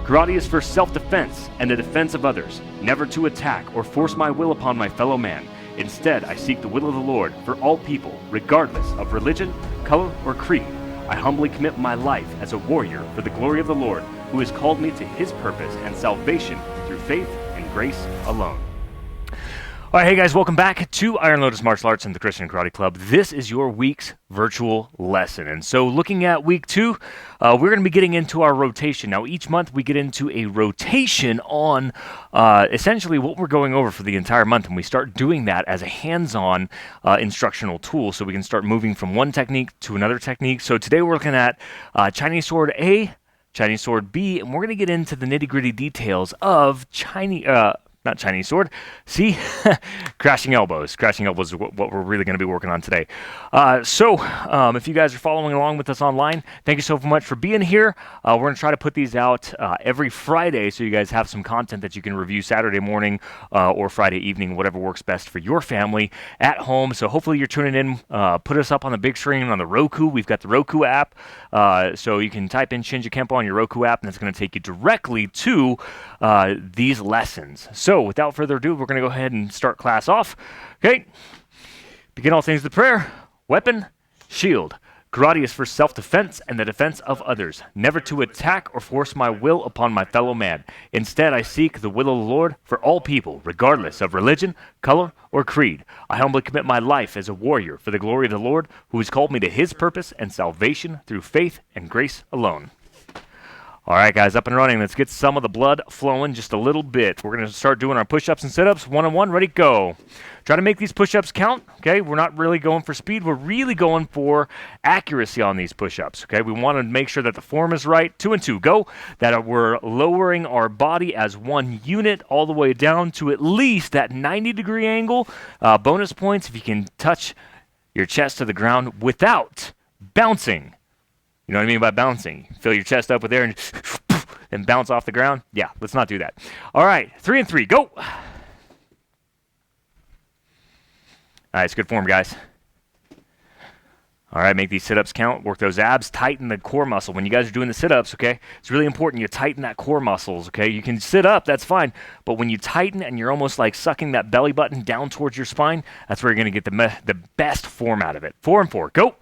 Karate is for self-defense and the defense of others, never to attack or force my will upon my fellow man. Instead, I seek the will of the Lord for all people, regardless of religion, color, or creed. I humbly commit my life as a warrior for the glory of the Lord, who has called me to his purpose and salvation through faith and grace alone. All right, hey guys, welcome back to Iron Lotus Martial Arts and the Christian Karate Club. This is your week's virtual lesson. And so looking at week 2, we're going to be getting into our rotation. Now, each month we get into a rotation on essentially what we're going over for the entire month. And we start doing that as a hands-on instructional tool so we can start moving from one technique to another technique. So today we're looking at Chinese Sword A, Chinese Sword B, and we're going to get into the nitty-gritty details of not Chinese Sword. See? Crashing elbows. Crashing elbows is what we're really going to be working on today. So if you guys are following along with us online, thank you so much for being here. We're going to try to put these out every Friday so you guys have some content that you can review Saturday morning or Friday evening, whatever works best for your family at home. So hopefully you're tuning in. Put us up on the big screen on the Roku. We've got the Roku app. So you can type in Shinja Kempo on your Roku app, and it's going to take you directly to these lessons. So without further ado, we're going to go ahead and start class off. Okay. Begin all things with prayer. Weapon, shield. Karate is for self-defense and the defense of others, never to attack or force my will upon my fellow man. Instead, I seek the will of the Lord for all people, regardless of religion, color, or creed. I humbly commit my life as a warrior for the glory of the Lord, who has called me to his purpose and salvation through faith and grace alone. All right, guys, up and running. Let's get some of the blood flowing just a little bit. We're going to start doing our push-ups and sit-ups. 1-on-1, ready, go. Try to make these push-ups count, okay? We're not really going for speed. We're really going for accuracy on these push-ups, okay? We want to make sure that the form is right. 2 and 2, go. That we're lowering our body as one unit all the way down to at least that 90-degree angle. Bonus points if you can touch your chest to the ground without bouncing. You know what I mean by bouncing? Fill your chest up with air and bounce off the ground? Yeah, let's not do that. All right, 3 and 3, go. All right, it's good form, guys. All right, make these sit-ups count. Work those abs. Tighten the core muscle. When you guys are doing the sit-ups, okay, it's really important you tighten that core muscles, okay? You can sit up, that's fine. But when you tighten and you're almost like sucking that belly button down towards your spine, that's where you're going to get the best form out of it. 4 and 4, go.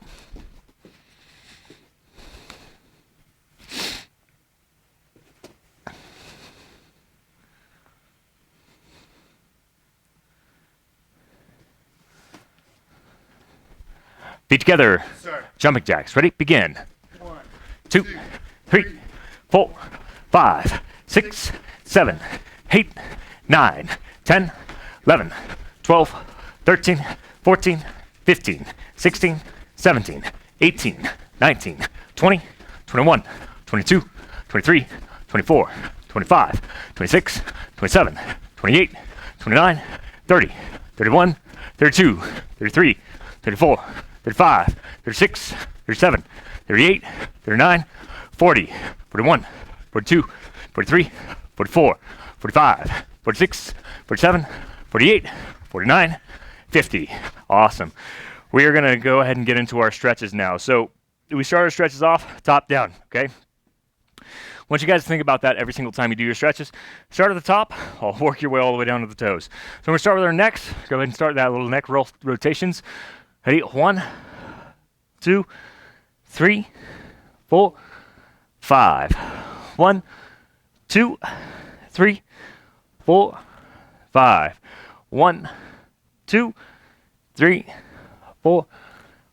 Feet together. Sir. Jumping jacks. Ready? Begin. 1, 2, 3, 4, 5, 6, 7, 8, 9, 10, 11, 12, 13, 14, 15, 16, 17, 18, 19, 20, 21, 22, 23, 24, 25, 26, 27, 28, 29, 30, 31, 32, 33, 34, 35, 36, 37, 38, 39, 40, 41, 42, 43, 44, 45, 46, 47, 48, 49, 50. Awesome. We are going to go ahead and get into our stretches now. So we start our stretches off top down, okay? I want you guys to think about that every single time you do your stretches. Start at the top. I'll work your way all the way down to the toes. So we're going to start with our necks. Go ahead and start that little neck rotations. Ready? 1, 2, 3, 4, 5. 1, 2, 3, 4, 5. 1, 2, 3, 4,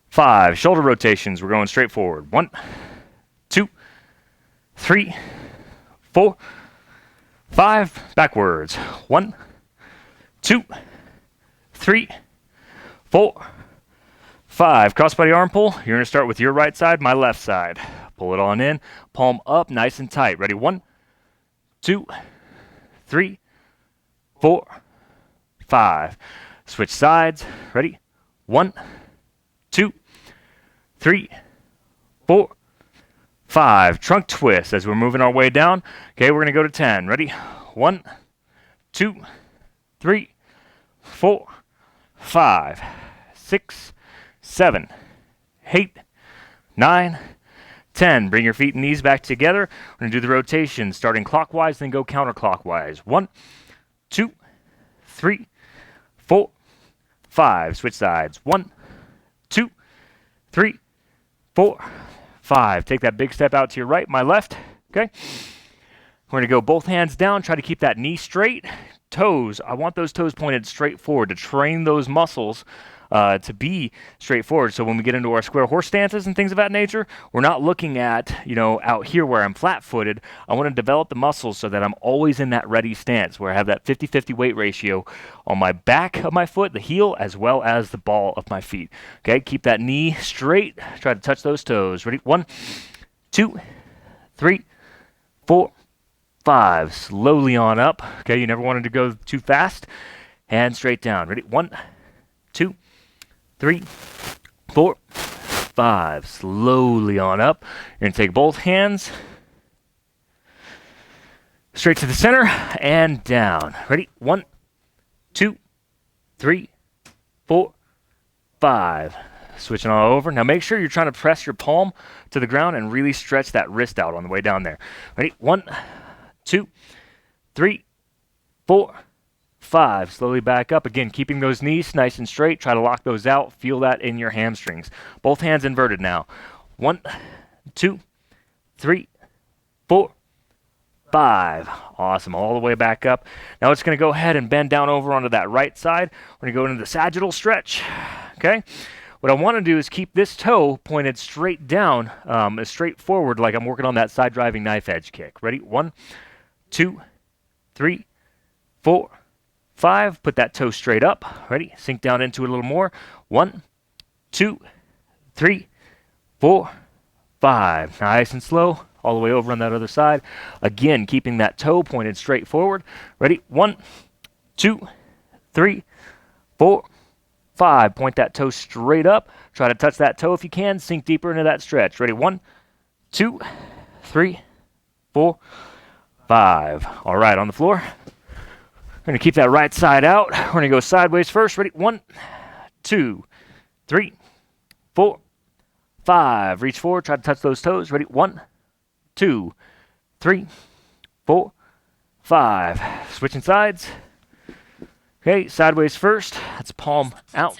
5. Shoulder rotations. We're going straight forward. 1, 2, 3, 4, 5. Backwards. 1, 2, 3, 4, 5. Crossbody arm pull. You're going to start with your right side, my left side. Pull it on in. Palm up, nice and tight. Ready? 1, 2, 3, 4, 5. Switch sides. Ready? 1, 2, 3, 4, 5. Trunk twist as we're moving our way down. Okay, we're going to go to 10. Ready? 1, 2, 3, 4, 5, 6, 7, 8, 9, 10. Bring your feet and knees back together. We're going to do the rotation, starting clockwise, then go counterclockwise. 1, 2, 3, 4, 5. Switch sides. 1, 2, 3, 4, 5. Take that big step out to your right, my left. Okay. We're going to go both hands down. Try to keep that knee straight. Toes, I want those toes pointed straight forward to train those muscles to be straightforward. So when we get into our square horse stances and things of that nature, we're not looking at, out here where I'm flat-footed. I want to develop the muscles so that I'm always in that ready stance where I have that 50-50 weight ratio on my back of my foot, the heel, as well as the ball of my feet. Okay, keep that knee straight. Try to touch those toes. Ready? 1, 2, 3, 4, 5. Slowly on up. Okay, you never wanted to go too fast. And straight down. Ready? 1, 2, 3, 4, 5. Slowly on up. You're going to take both hands straight to the center and down. Ready? 1, 2, 3, 4, 5. Switching all over. Now make sure you're trying to press your palm to the ground and really stretch that wrist out on the way down there. Ready? 1, 2, 3, 4, 5. Slowly back up. Again, keeping those knees nice and straight. Try to lock those out. Feel that in your hamstrings. Both hands inverted now. 1, 2, 3, 4, 5. Awesome. All the way back up. Now it's going to go ahead and bend down over onto that right side. We're going to go into the sagittal stretch. Okay. What I want to do is keep this toe pointed straight down, straight forward, like I'm working on that side driving knife edge kick. Ready? 1, 2, 3, 4, 5. Put that toe straight up. Ready? Sink down into it a little more. 1, 2, 3, 4, 5. Nice and slow. All the way over on that other side. Again, keeping that toe pointed straight forward. Ready? 1, 2, 3, 4, 5. Point that toe straight up. Try to touch that toe if you can. Sink deeper into that stretch. Ready? 1, 2, 3, 4, 5. All right, on the floor. We're going to keep that right side out. We're going to go sideways first. Ready? 1, 2, 3, 4, 5. Reach forward. Try to touch those toes. Ready? 1, 2, 3, 4, 5. Switching sides. Okay, sideways first. That's palm out.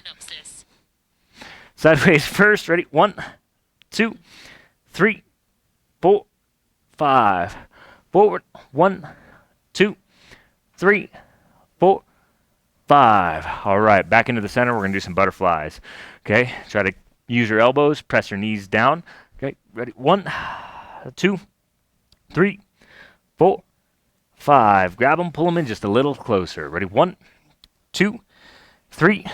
Sideways first. Ready? 1, 2, 3, 4, 5. Forward. 1, 2, 3, 4, 5. All right, back into the center. We're going to do some butterflies. Okay, try to use your elbows. Press your knees down. Okay, ready? 1, 2, 3, 4, 5. Grab them, pull them in just a little closer. Ready? 1, 2, 3,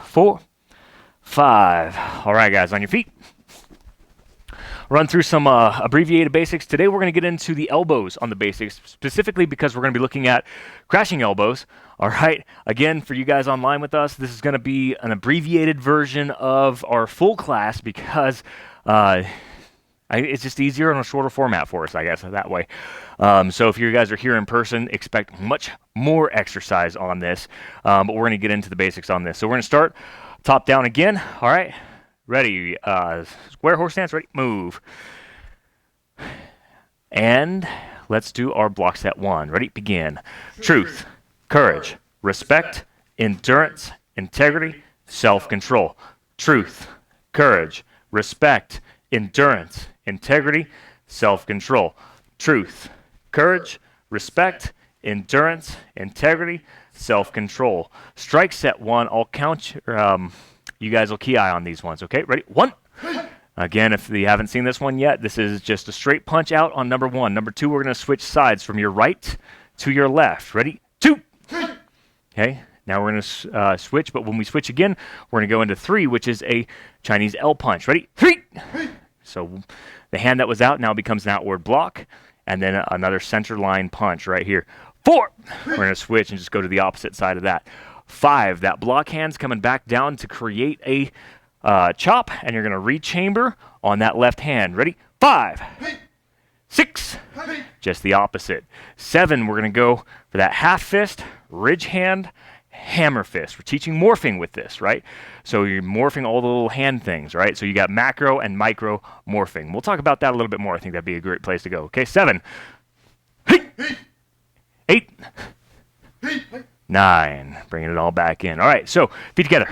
4, 5. All right, guys, on your feet. Run through some abbreviated basics. Today we're going to get into the elbows on the basics, specifically because we're going to be looking at crashing elbows. All right. Again, for you guys online with us, this is going to be an abbreviated version of our full class because it's just easier on a shorter format for us, I guess, that way. So if you guys are here in person, expect much more exercise on this, but we're going to get into the basics on this. So we're going to start top down again. All right. Ready, square horse stance, ready, move. And let's do our block set 1. Ready, begin. Truth, courage, respect, endurance, integrity, self-control. Truth, courage, respect, endurance, integrity, self-control. Truth, courage, respect, endurance, integrity, self-control. Strike set 1, I'll count you guys will key eye on these ones, okay? Ready? 1. Again, if you haven't seen this one yet, this is just a straight punch out on number 1. Number 2, we're going to switch sides from your right to your left. Ready? 2. Okay, now we're going to switch, but when we switch again, we're going to go into 3, which is a Chinese L punch. Ready? 3. So the hand that was out now becomes an outward block, and then another center line punch right here. 4. We're going to switch and just go to the opposite side of that. 5, that block hand's coming back down to create a chop, and you're going to rechamber on that left hand. Ready? 5, 6, just the opposite. 7, we're going to go for that half fist, ridge hand, hammer fist. We're teaching morphing with this, right? So you're morphing all the little hand things, right? So you got macro and micro morphing. We'll talk about that a little bit more. I think that'd be a great place to go. Okay, 7. 8. 9. Bringing it all back in. All right, so feet together.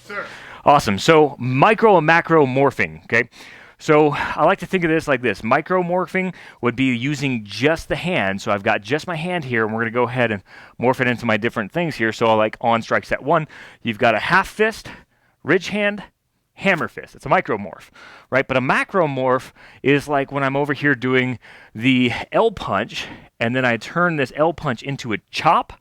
Sir. Awesome. So micro and macro morphing, okay? So I like to think of this like this. Micro morphing would be using just the hand. So I've got just my hand here, and we're going to go ahead and morph it into my different things here. So like on strike set 1, you've got a half fist, ridge hand, hammer fist. It's a micro morph, right? But a macro morph is like when I'm over here doing the L punch, and then I turn this L punch into a chop,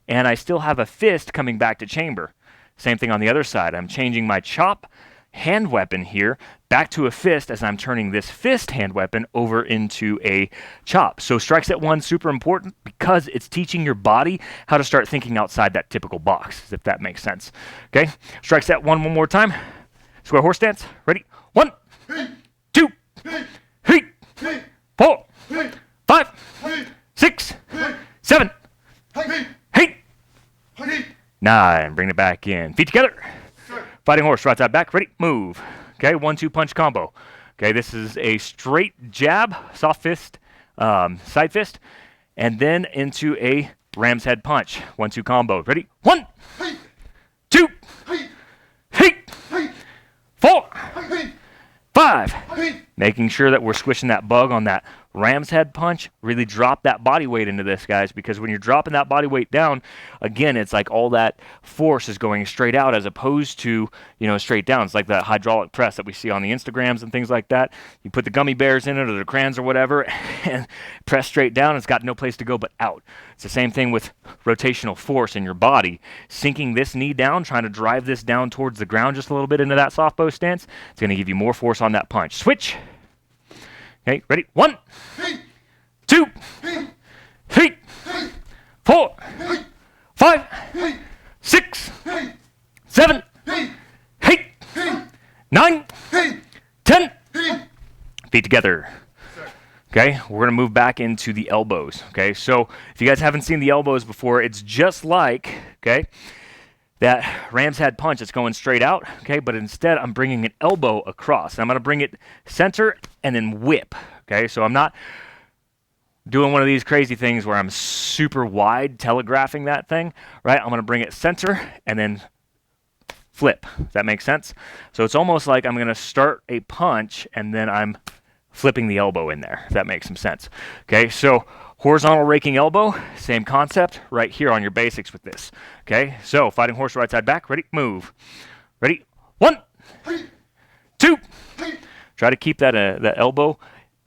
and I still have a fist coming back to chamber. Same thing on the other side. I'm changing my chop hand weapon here back to a fist as I'm turning this fist hand weapon over into a chop. So strike set 1, super important because it's teaching your body how to start thinking outside that typical box, if that makes sense. Okay, strike set 1 more time. Square horse stance. Ready? 1, 2, 3, 4, 5, 6, 7, 8, 9. Bring it back in. Feet together. Fighting horse, right side back. Ready? Move. Okay, 1-2 punch combo. Okay, this is a straight jab, soft fist, side fist, and then into a ram's head punch. 1-2 combo. Ready? 1, 2, 3, 4, 5. Making sure that we're squishing that bug on that ram's head punch. Really drop that body weight into this, guys, because when you're dropping that body weight down, again, it's like all that force is going straight out as opposed to, straight down. It's like that hydraulic press that we see on the Instagrams and things like that. You put the gummy bears in it or the crayons or whatever and press straight down. It's got no place to go but out. It's the same thing with rotational force in your body. Sinking this knee down, trying to drive this down towards the ground just a little bit into that soft bow stance. It's going to give you more force on that punch. Switch. Okay, ready? 1, 2, 3, 4, 5, 6, 7, 8, 9, 10. Feet together. Okay, we're going to move back into the elbows. Okay, so if you guys haven't seen the elbows before, it's just like, okay, that ram's head punch. It's going straight out, okay, but instead I'm bringing an elbow across. I'm going to bring it center and then whip, okay? So I'm not doing one of these crazy things where I'm super wide telegraphing that thing, right? I'm going to bring it center and then flip. Does that make sense? So it's almost like I'm going to start a punch and then I'm flipping the elbow in there, if that makes some sense. Okay, so horizontal raking elbow, same concept right here on your basics with this. Okay, so fighting horse, right side back. Ready? Move. Ready? 1, 2. Try to keep that elbow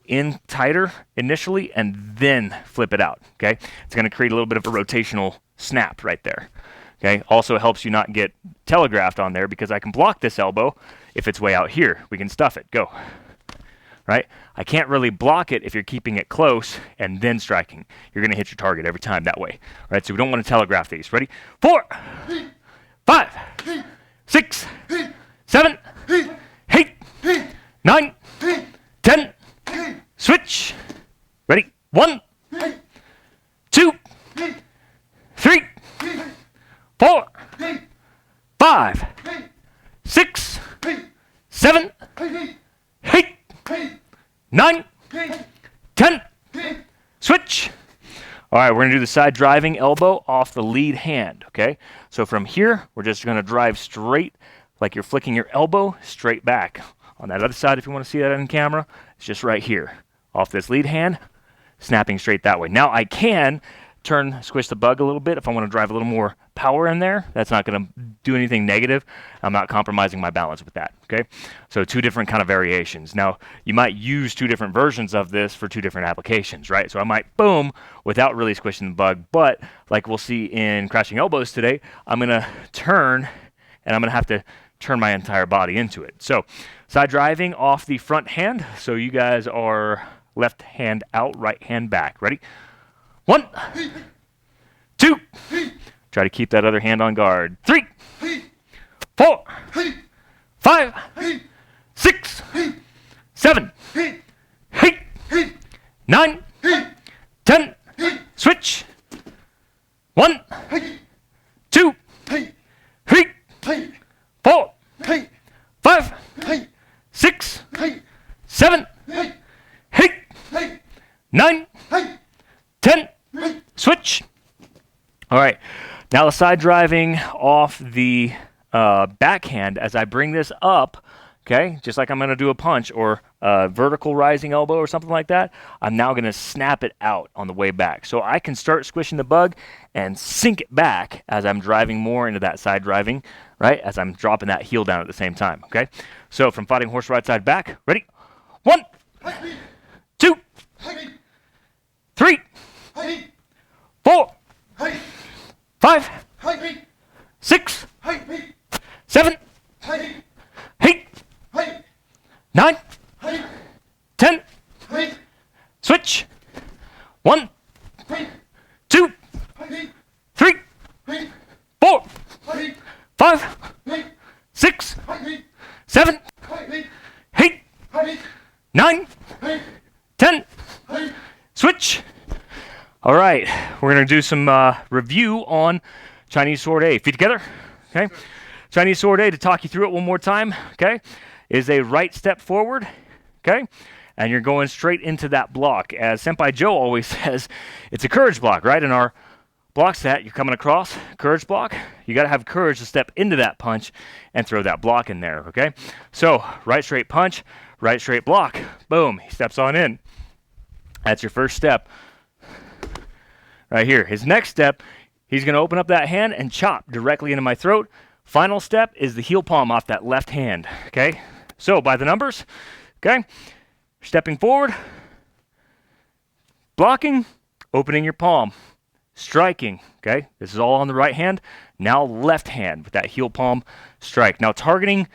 in tighter initially and then flip it out. Okay, it's going to create a little bit of a rotational snap right there. Okay, also helps you not get telegraphed on there because I can block this elbow if it's way out here. We can stuff it. Go. Right? I can't really block it if you're keeping it close and then striking. You're going to hit your target every time that way. Right? So we don't want to telegraph these. Ready? 4, 5, 6, 7, 8, 9, 10. Switch. Ready? 1, 2, 3, 4, 5, 6, 7, 8, 9, 10. Switch. All right, we're going to do the side driving elbow off the lead hand, okay? So from here, we're just going to drive straight, like you're flicking your elbow straight back. On that other side, if you want to see that on camera, it's just right here. Off this lead hand, snapping straight that way. Now I can squish the bug a little bit if I want to drive a little more power in there. That's not going to do anything negative. I'm not compromising my balance with that, okay? So 2 different kind of variations. Now, you might use 2 different versions of this for 2 different applications, right? So I might boom without really squishing the bug, but like we'll see in crashing elbows today, I'm going to turn and I'm going to have to turn my entire body into it. So side driving off the front hand. So you guys are left hand out, right hand back. Ready? 1, 2. Try to keep that other hand on guard. 3, 4, 5, 6, 7, 8, 9, 10. Switch. 1, 2, switch. All right, now the side driving off the backhand as I bring this up, okay, just like I'm going to do a punch or a vertical rising elbow or something like that, I'm now going to snap it out on the way back. So I can start squishing the bug and sink it back as I'm driving more into that side driving, right, as I'm dropping that heel down at the same time, okay? So from fighting horse right side back, ready? 1, 2, 3, 4, 5, 6, 7, 8, 9, 10, switch, 1, 2, 3, 4, 5, 6, 7, 8, 9, 10, switch. All right, we're going to do some review on Chinese Sword A. Feet together, okay? Chinese Sword A, to talk you through it one more time, okay, is a right step forward, okay? And you're going straight into that block. As Senpai Joe always says, it's a courage block, right? In our block set, you're coming across, courage block. You got to have courage to step into that punch and throw that block in there, okay? So, right straight punch, right straight block. Boom, he steps on in. That's your first step. Right here. His next step, he's going to open up that hand and chop directly into my throat. Final step is the heel palm off that left hand, okay? So, by the numbers, okay? Stepping forward, blocking, opening your palm, striking, okay? This is all on the right hand. Now left hand with that heel palm strike. Now targeting,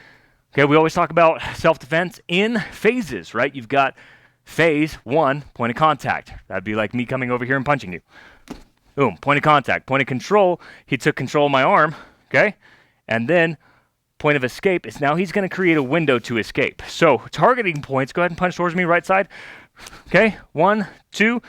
okay, we always talk about self-defense in phases, right? You've got phase 1, point of contact. That'd be like me coming over here and punching you. Boom, point of contact. Point of control, he took control of my arm, okay? And then point of escape is now he's going to create a window to escape. So targeting points, go ahead and punch towards me, right side. Okay, 1, 2.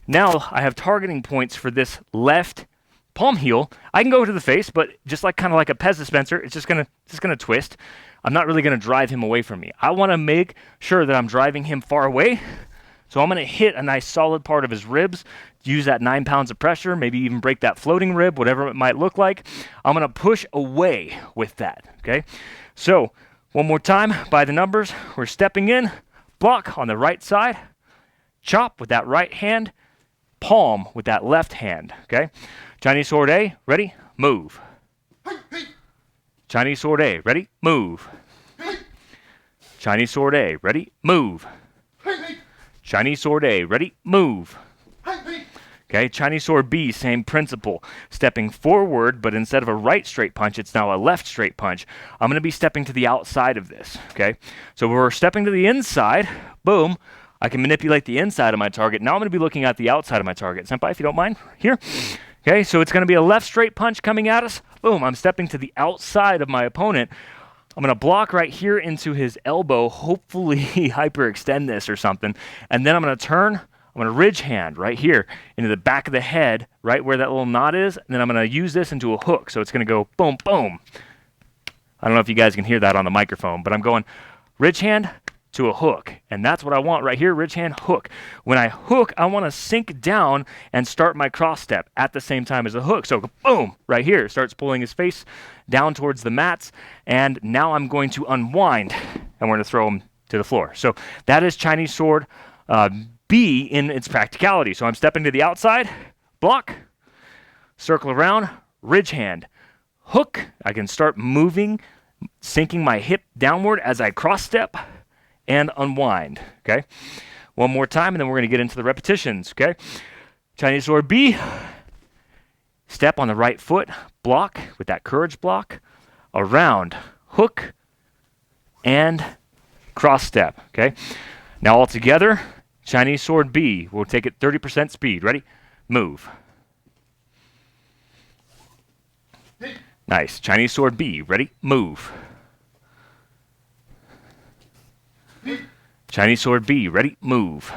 Now I have targeting points for this left palm heel. I can go to the face, but just like kind of like a Pez dispenser, it's just gonna twist. I'm not really gonna drive him away from me. I want to make sure that I'm driving him far away. So I'm gonna hit a nice solid part of his ribs, use that 9 pounds of pressure, maybe even break that floating rib, whatever it might look like. I'm gonna push away with that, okay? So one more time, by the numbers, we're stepping in, block on the right side, chop with that right hand, palm with that left hand, okay? Chinese Sword A, ready, move. Chinese Sword A, ready, move. Chinese Sword A, ready, move. Chinese Sword A, ready, move. Okay, Chinese Sword B, same principle. Stepping forward, but instead of a right straight punch, it's now a left straight punch. I'm going to be stepping to the outside of this, okay? So we're stepping to the inside, boom. I can manipulate the inside of my target. Now I'm going to be looking at the outside of my target. Senpai, if you don't mind, here. Okay, so it's going to be a left straight punch coming at us. Boom, I'm stepping to the outside of my opponent. I'm going to block right here into his elbow, hopefully hyperextend this or something. And then I'm going to turn, I'm going to ridge hand right here into the back of the head, right where that little knot is. And then I'm going to use this into a hook. So it's going to go boom, boom. I don't know if you guys can hear that on the microphone, but I'm going ridge hand to a hook. And that's what I want right here, ridge hand, hook. When I hook, I want to sink down and start my cross step at the same time as the hook. So boom, right here, starts pulling his face down towards the mats. And now I'm going to unwind and we're going to throw him to the floor. So that is Chinese Sword B in its practicality. So I'm stepping to the outside, block, circle around, ridge hand, hook. I can start moving, sinking my hip downward as I cross step and unwind, okay? One more time, and then we're going to get into the repetitions, okay? Chinese Sword B, step on the right foot, block with that courage block, around, hook, and cross step, okay? Now all together, Chinese Sword B, we'll take it 30% speed. Ready? Move. Nice. Chinese Sword B, ready? Move. Chinese Sword B, ready? Move.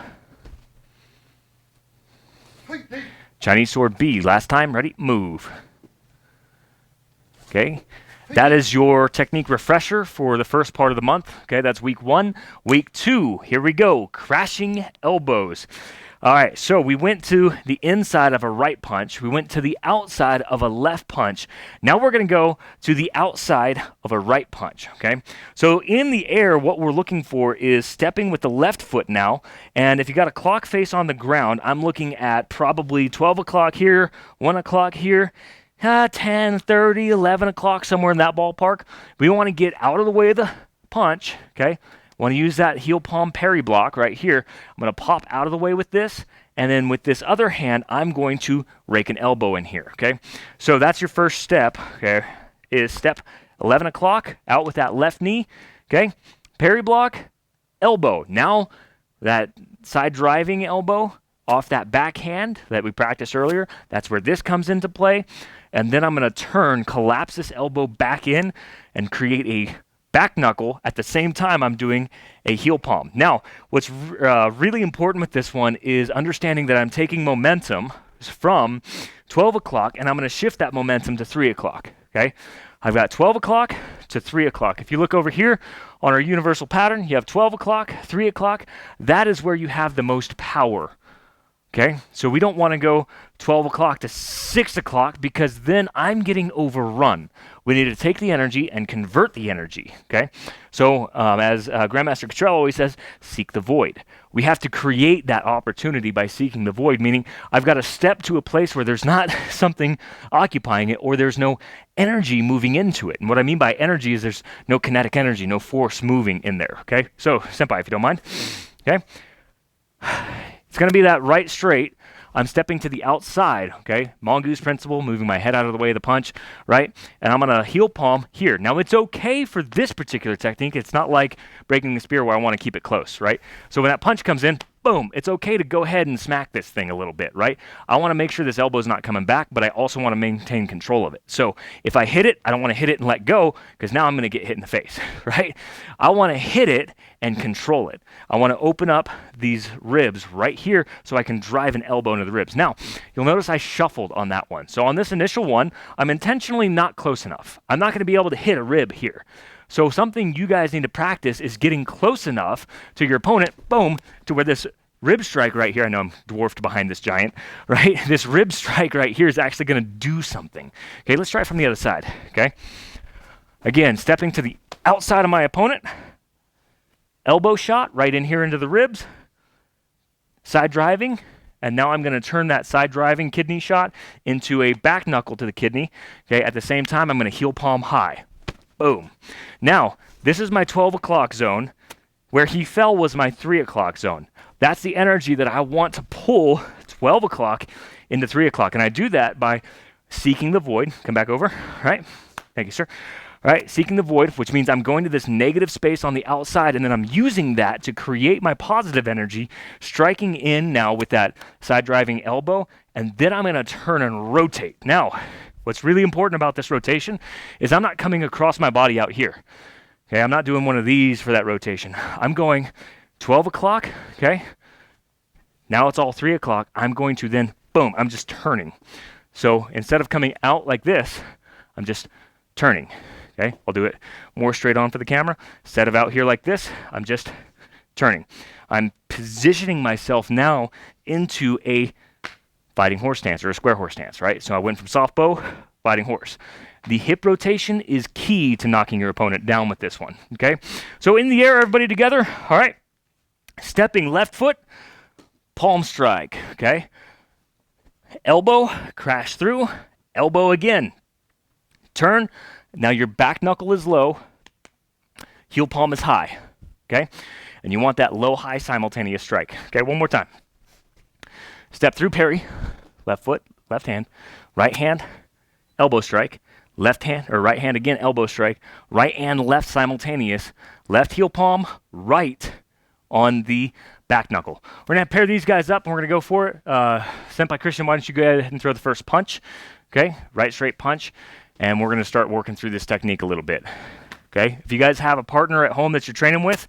Chinese Sword B, last time, ready? Move. Okay, that is your technique refresher for the first part of the month. Okay, that's week 1. Week 2, here we go, crashing elbows. All right, so we went to the inside of a right punch. We went to the outside of a left punch. Now we're going to go to the outside of a right punch, okay? So in the air, what we're looking for is stepping with the left foot now. And if you got a clock face on the ground, I'm looking at probably 12 o'clock here, 1 o'clock here, 10, 30, 11 o'clock, somewhere in that ballpark. We want to get out of the way of the punch, okay? Want to use that heel palm parry block right here. I'm going to pop out of the way with this, and then with this other hand, I'm going to rake an elbow in here, okay? So that's your first step, okay, is step 11 o'clock, out with that left knee, okay? Parry block, elbow. Now that side driving elbow off that backhand that we practiced earlier, that's where this comes into play. And then I'm going to turn, collapse this elbow back in, and create a back knuckle. At the same time, I'm doing a heel palm. Now, what's really important with this one is understanding that I'm taking momentum from 12 o'clock, and I'm going to shift that momentum to 3 o'clock, okay? I've got 12 o'clock to 3 o'clock. If you look over here on our universal pattern, you have 12 o'clock, 3 o'clock. That is where you have the most power. Okay, so we don't want to go 12 o'clock to 6 o'clock because then I'm getting overrun. We need to take the energy and convert the energy, okay? So as Grandmaster Cottrell always says, seek the void. We have to create that opportunity by seeking the void, meaning I've got to step to a place where there's not something occupying it or there's no energy moving into it. And what I mean by energy is there's no kinetic energy, no force moving in there, okay? So, senpai, if you don't mind, okay? It's going to be that right straight. I'm stepping to the outside, okay? Mongoose principle, moving my head out of the way of the punch, right? And I'm going to heel palm here. Now, it's okay for this particular technique. It's not like breaking the spear where I want to keep it close, right? So when that punch comes in, boom, it's okay to go ahead and smack this thing a little bit, right? I want to make sure this elbow is not coming back, but I also want to maintain control of it. So if I hit it, I don't want to hit it and let go because now I'm going to get hit in the face, right? I want to hit it and control it. I want to open up these ribs right here so I can drive an elbow into the ribs. Now, you'll notice I shuffled on that one. So on this initial one, I'm intentionally not close enough. I'm not going to be able to hit a rib here. So something you guys need to practice is getting close enough to your opponent, boom, to where this rib strike right here, I know I'm dwarfed behind this giant, right? This rib strike right here is actually going to do something. Okay, let's try it from the other side, okay? Again, stepping to the outside of my opponent, elbow shot right in here into the ribs, side driving, and now I'm going to turn that side driving kidney shot into a back knuckle to the kidney, okay? At the same time, I'm going to heel palm high. Boom. Now, this is my 12 o'clock zone. Where he fell was my 3 o'clock zone. That's the energy that I want to pull 12 o'clock into 3 o'clock. And I do that by seeking the void. Come back over, right? Thank you, sir. All right, seeking the void, which means I'm going to this negative space on the outside, and then I'm using that to create my positive energy, striking in now with that side driving elbow, and then I'm going to turn and rotate. Now, what's really important about this rotation is I'm not coming across my body out here. Okay, I'm not doing one of these for that rotation. I'm going 12 o'clock, okay? Now it's all 3 o'clock. I'm going to then, boom, I'm just turning. So instead of coming out like this, I'm just turning, okay? I'll do it more straight on for the camera. Instead of out here like this, I'm just turning. I'm positioning myself now into a fighting horse stance or a square horse stance, right? So I went from soft bow, fighting horse. The hip rotation is key to knocking your opponent down with this one, okay? So in the air, everybody together, all right? Stepping left foot, palm strike, okay? Elbow, crash through, elbow again. Turn, now your back knuckle is low, heel palm is high, okay? And you want that low-high simultaneous strike. Okay, one more time. Step through parry, left foot, left hand, right hand, elbow strike, left hand, or right hand again, elbow strike, right and left simultaneous, left heel palm, right on the back knuckle. We're going to pair these guys up and we're going to go for it. Senpai Christian, why don't you go ahead and throw the first punch, okay? Right straight punch, and we're going to start working through this technique a little bit. Okay, if you guys have a partner at home that you're training with,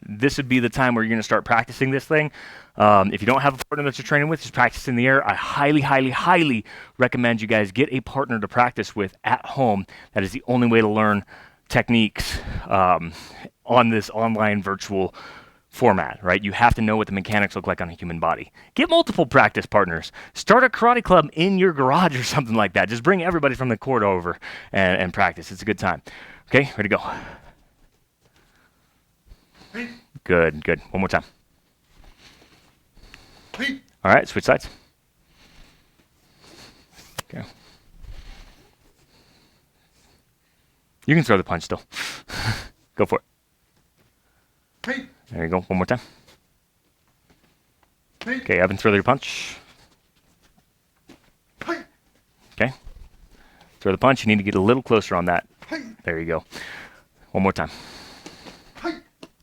this would be the time where you're going to start practicing this thing. If you don't have a partner that you're training with, just practice in the air. I highly, highly, highly recommend you guys get a partner to practice with at home. That is the only way to learn techniques on this online virtual format, right? You have to know what the mechanics look like on a human body. Get multiple practice partners. Start a karate club in your garage or something like that. Just bring everybody from the court over and practice. It's a good time. Okay, ready to go. Good, good. One more time. All right, switch sides. Okay. You can throw the punch still. Go for it. There you go. One more time. Okay, Evan, throw your punch. Okay. Throw the punch. You need to get a little closer on that. There you go. One more time.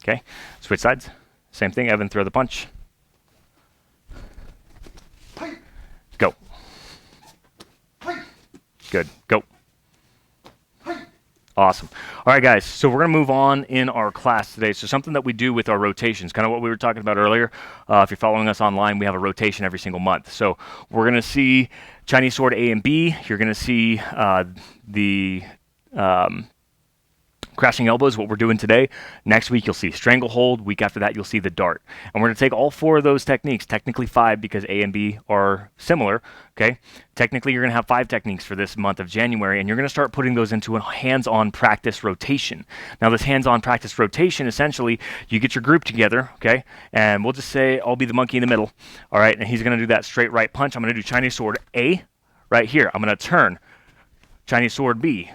Okay. Switch sides. Same thing. Evan, throw the punch. Go. Good. Go. Awesome. All right, guys, so we're going to move on in our class today. So something that we do with our rotations, kind of what we were talking about earlier. If you're following us online, we have a rotation every single month. So we're going to see Chinese sword A and B. You're going to see the crashing elbows, what we're doing today. Next week, you'll see stranglehold. Week after that, you'll see the dart. And we're going to take all 4 of those techniques, technically 5 because A and B are similar, okay? Technically, you're going to have 5 techniques for this month of January, and you're going to start putting those into a hands-on practice rotation. Now, this hands-on practice rotation, essentially, you get your group together, okay? And we'll just say I'll be the monkey in the middle, all right? And he's going to do that straight right punch. I'm going to do Chinese sword A right here. I'm going to turn Chinese sword B.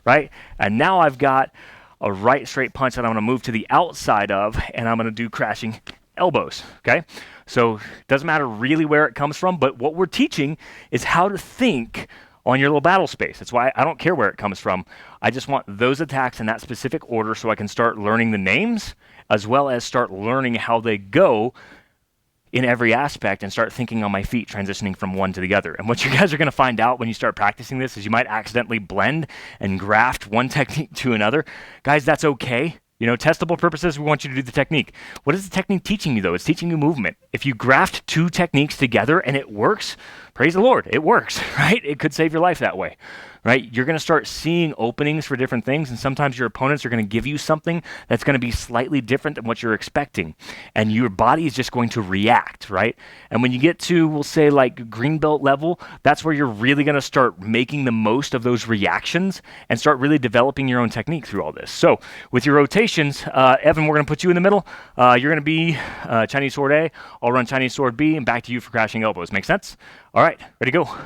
Right? And now I've got a right straight punch that I'm going to move to the outside of, and I'm going to do crashing elbows, okay? So it doesn't matter really where it comes from, but what we're teaching is how to think on your little battle space. That's why I don't care where it comes from. I just want those attacks in that specific order so I can start learning the names as well as start learning how they go in every aspect and start thinking on my feet, transitioning from one to the other. And what you guys are going to find out when you start practicing this is you might accidentally blend and graft one technique to another. Guys, that's okay. You know, testable purposes, we want you to do the technique. What is the technique teaching you, though? It's teaching you movement. If you graft 2 techniques together and it works, praise the Lord, it works, right? It could save your life that way, right? You're going to start seeing openings for different things, and sometimes your opponents are going to give you something that's going to be slightly different than what you're expecting, and your body is just going to react, right? And when you get to, we'll say, like green belt level, that's where you're really going to start making the most of those reactions and start really developing your own technique through all this. So with your rotations, Evan, we're going to put you in the middle. You're going to be Chinese sword A. I'll run Chinese sword B, and back to you for crashing elbows. Make sense? All right, ready to go.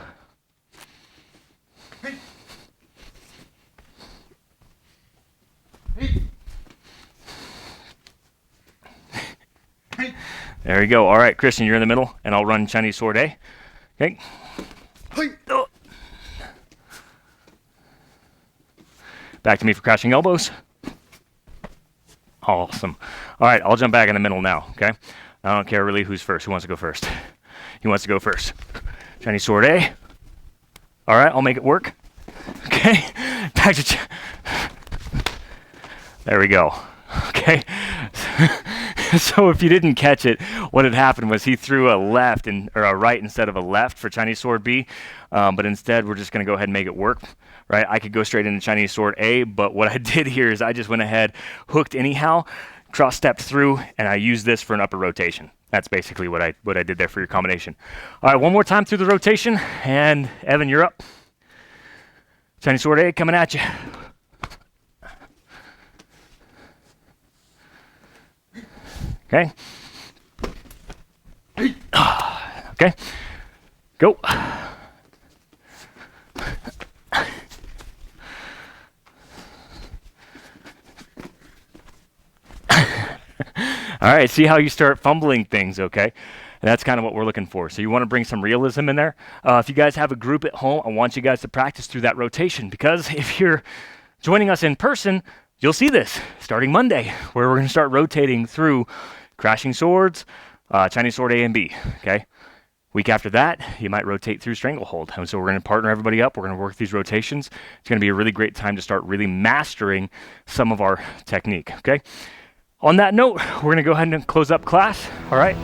There you go. All right, Christian, you're in the middle, and I'll run Chinese sword A. Okay. Oh. Back to me for crashing elbows. Awesome. All right, I'll jump back in the middle now, okay? I don't care really who's first. Who wants to go first? He wants to go first. Chinese sword A. All right, I'll make it work. Okay. Back to... There we go. Okay. So if you didn't catch it, what had happened was he threw a left or a right instead of a left for Chinese sword B, but instead we're just going to go ahead and make it work, right? I could go straight into Chinese sword A, but what I did here is I just went ahead, hooked anyhow, cross-stepped through, and I used this for an upper rotation. That's basically what I did there for your combination. All right, one more time through the rotation, and Evan, you're up. Chinese sword A coming at you. Okay. Okay. Go. All right, see how you start fumbling things, okay? And that's kind of what we're looking for. So you want to bring some realism in there. If you guys have a group at home, I want you guys to practice through that rotation, because if you're joining us in person, you'll see this starting Monday, where we're going to start rotating through crashing swords, Chinese sword A and B, okay? Week after that, you might rotate through stranglehold. And so we're going to partner everybody up. We're going to work these rotations. It's going to be a really great time to start really mastering some of our technique, okay? On that note, we're going to go ahead and close up class, all right?